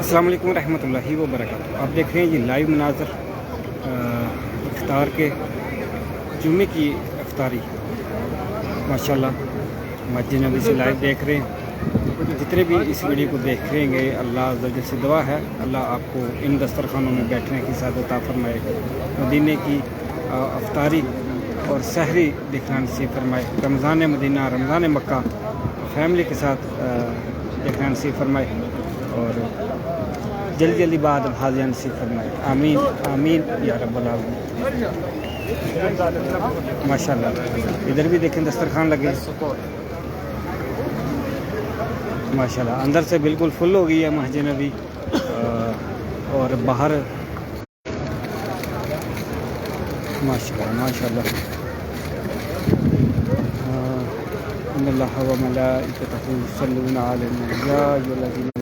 अस्सलाम वालेकुम रहमतुल्लाहि व बरकातहू। आप देख रहे हैं जी लाइव मनाज़र इफ्तार के जुम्मे की इफ्तारी माशाल्लाह मस्जिद नबी से लाइव देख रहे हैं। जितने भी इस वीडियो को देख रहे हैं अल्लाह अज़्ज़ा वजल से दुआ है अल्लाह आपको इन दस्तरखानों में बैठने की सादत अता फरमाए, मदीने की इफ्तारी और सहरी देखना नसीब फरमाए, रमज़ान मदीना रमज़ान मक्का फैमिली के साथ देखना नसीब फरमाए और जल्दी जल्दी बाद हाजिर नसीब फरमाए। आमीन आमीन या रब्बल आलमीन। माशाल्लाह इधर भी देखें दस्तरखान लगे माशाल्लाह, अंदर से बिल्कुल फुल हो गई है मस्जिद नबी और बाहर माशाल्लाह माशाल्लाह इन्नल्लाह व मलाइकतहू युसल्लूना अलन नबी या अय्युहल्लज़ीना